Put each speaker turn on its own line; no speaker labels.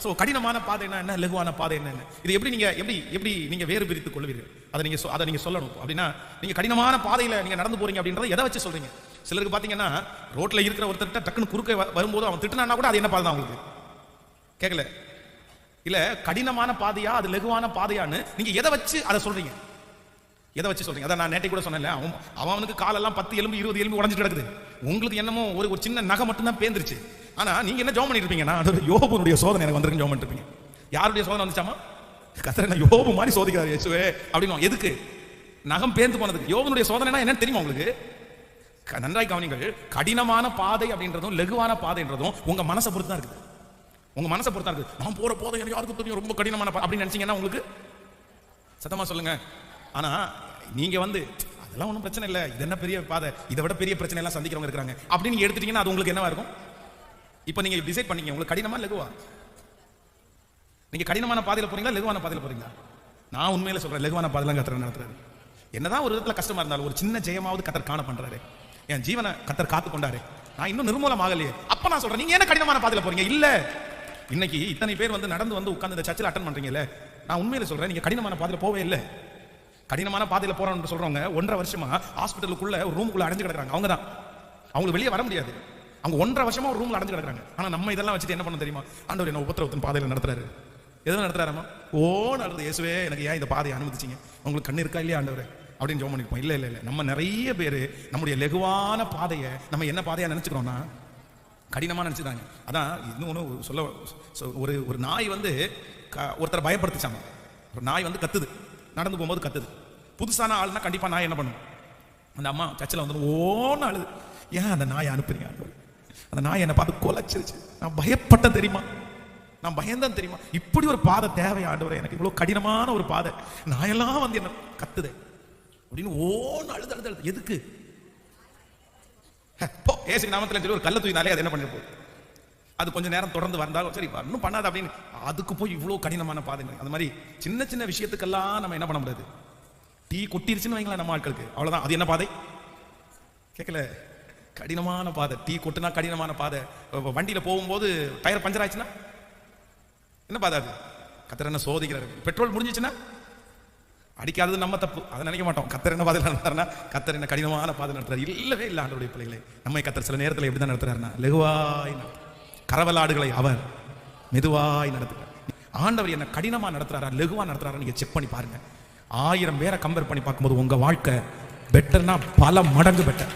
So கடினமான பாதை என்ன, லகுவான பாதை என்ன, இது எப்படி நீங்க எப்படி நீங்க வேறு பிரித்துக் கொள்வீர்கள்? அதை நீங்க சொல்லணும். அப்படின்னா நீங்க கடினமான பாதையில நீங்க நடந்து போறீங்க அப்படின்றத எதை வச்சு சொல்றீங்க? சிலருக்கு பாத்தீங்கன்னா ரோட்ல இருக்கிற ஒருத்தர்கிட்ட டக்குன்னு குறுக்க வரும்போது அவன் திட்டுனா கூட அது என்ன பாதை தான் உங்களுக்கு கேட்கல. இல்ல கடினமான பாதையா அது லகுவான பாதையான்னு நீங்க எதை வச்சு அதை சொல்றீங்க? எதை வச்சு சொல்றீங்க? அதான் நான் நேற்றை கூட சொன்னேன்ல, அவனுக்கு காலெல்லாம் 10 எலும்பு 20 எலும்பு உடைஞ்சிட்டு கிடக்குது. உங்களுக்கு என்னமோ ஒரு சின்ன நகை மட்டும் தான் பேந்துருச்சு. ஆனா நீங்க என்ன ஜெபம் பண்ணிட்டு இருப்பீங்கன்னா, யோபுடைய சோதனை எனக்கு வந்திருக்கு ஜெபம் பண்ணிட்டு இருப்பீங்க. யாருடைய சோதனை வந்துச்சாமா? கர்த்தர் என்ன யோபு மாதிரி சோதிக்கிறார் இயேசுவே அப்படின்னு. எதுக்கு? நகம் பேந்து போனதுக்கு. யோபுடைய சோதனைனா என்னன்னு தெரியுமா உங்களுக்கு? நன்றாய் கவனிங்கள். கடினமான பாதை அப்படின்றதும் லகுவான பாதைன்றதும் உங்க மனசை பொறுத்து தான் இருக்குது. உங்க மனசை பொறுத்தா இருக்கு. நான் போற போதை எனக்கு யாருக்கு தெரியும் ரொம்ப கடினமான அப்படின்னு நினைச்சீங்கன்னா உங்களுக்கு சத்தமா சொல்லுங்க. ஆனா நீங்க அதெல்லாம் ஒன்றும் பிரச்சனை இல்லை, இது என்ன பெரிய பாதை, இதை விட பெரிய பிரச்சனை எல்லாம் சந்திக்கிறவங்க இருக்காங்க அப்படின்னு நீங்க எடுத்துட்டீங்கன்னா அது உங்களுக்கு என்னவா இருக்கும்? இப்போ நீங்க டிசைட் பண்ணீங்க உங்களுக்கு கடினமா லகுவா? நீங்க கடினமான பாதையில போறீங்களா லகுவான பாதையில போறீங்களா? நான் உண்மையில சொல்றேன், லகுவான பாதையில கர்த்தர் நடத்துறாரு. என்னதான் ஒரு விதத்துல கஷ்டமா இருந்தாலும் ஒரு சின்ன ஜெயமாவது கர்த்தர் காண பண்றாரு. என் ஜீவனை கர்த்தர் காத்து கொண்டாரு. நான் இன்னும் நிர்மூலமாகலையே. அப்ப நான் சொல்றேன், நீங்க என்ன கடினமான பாதையில போறீங்க? இல்ல இன்னைக்கு இத்தனை பேர் நடந்து உட்கார்ந்து இந்த சர்ச்சில் அட்டன் பண்றீங்கல்ல, நான் உண்மையில சொல்றேன் நீங்க கடினமான பாதையில போவே இல்லை. கடினமான பாதையில போறோம்னு சொல்றவங்க 1.5 வருஷமா ஹாஸ்பிட்டலுக்குள்ள ஒரு ரூமுக்குள்ள அடைஞ்சு கிடக்குறாங்க. அவங்க தான் அவங்களுக்கு வெளியே வர முடியாது. அவங்க 1.5 வருஷமா ஒரு ரூம்ல அடைஞ்சு கிடக்குறாங்க. ஆனா நம்ம இதெல்லாம் வச்சுட்டு என்ன பண்ண தெரியுமா? ஆண்டவர் என்ன உபத்திரவத்தின் பாதையில நடத்துறாரு. எதுவும் நடத்துறாராமா? நடத்துது. இயேசுவே எனக்கு ஏன் இந்த பாதையை அனுமதிச்சீங்க? உங்களுக்கு கண்ணு இருக்கா இல்லையா ஆண்டவரே அப்படின்னு ஜெபம் பண்ணிருப்போம். இல்ல இல்ல இல்ல, நம்ம நிறைய பேர் நம்முடைய லகுவான பாதையை நம்ம என்ன பாதையா நினைச்சுக்கிறோம்னா கடினமா நினைச்சுதாங்க. அதான் இன்னொன்னு சொல்ல, ஒரு நாய் ஒருத்தரை பயப்படுத்துச்சாங்க. ஒரு நாய் கத்துது, நடந்து போகும்போது கத்துது. புதுசான ஆள்னா கண்டிப்பா நாய் என்ன பண்ணும்? அந்த அம்மா சர்ச்சில் ஓன்னு அழுது, ஏன் அந்த நாயை அனுப்புறீங்க? அந்த நாய் என்னை பார்த்து கொலைச்சிருச்சு, நான் பயப்பட்டேன் தெரியுமா, நான் பயந்தான் தெரியுமா, இப்படி ஒரு பாதை தேவையா ஆண்டவரே, எனக்கு இவ்வளவு கடினமான ஒரு பாதை, நாயெல்லாம் என்ன கத்துது அப்படின்னு ஓன்னு அழுது அழுது அழுது. எதுக்கு? ஏசு நாமத்தில் சொல்லி ஒரு கல்ல தூக்கினாலே அது என்ன பண்ணி போகுது? அது கொஞ்சம் நேரம் தொடர்ந்து வந்தாலும் சரி இன்னும் பண்ணாது அப்படின்னு அதுக்கு போய் இவ்வளோ கடினமான பாதை. அந்த மாதிரி சின்ன சின்ன விஷயத்துக்கெல்லாம் நம்ம என்ன பண்ண முடியாது. டீ கொட்டிருச்சுன்னு வைங்களேன் நம்ம ஆட்களுக்கு, அவ்வளோதான். அது என்ன பாதை கேட்கல? கடினமான பாதை. டீ கொட்டுனா கடினமான பாதை. வண்டியில் போகும்போது டயர் பஞ்சர் ஆயிடுச்சுன்னா என்ன பாதை? அது கர்த்தர் என்ன சோதிக்கிறாரு. பெட்ரோல் முடிஞ்சிச்சுன்னா அடிக்காதது நம்ம தப்பு, அதை நினைக்க மாட்டோம். கர்த்தர் என்ன பாதையில் நடத்துறாருன்னா கர்த்தர் என்ன கடினமான பாதை நடத்துறாரு. இல்லவே இல்லை ஆண்டவருடைய பிள்ளைகளை. நம்மை கர்த்தர் சில நேரத்தில் எப்படி தான் நடத்துறாருன்னா லகுவாய் கரவலாடுகளை அவர் மெதுவாய் நடத்துறார். ஆண்டவர் என்ன கடினமா நடத்துறாரா லகுவா நடத்துறாரா நீங்க செக் பண்ணி பாருங்க. 1000 பேரை கம்பேர் பண்ணி பார்க்கும்போது உங்க வாழ்க்கை பெட்டர்னா பல மடங்கு பெட்டர்.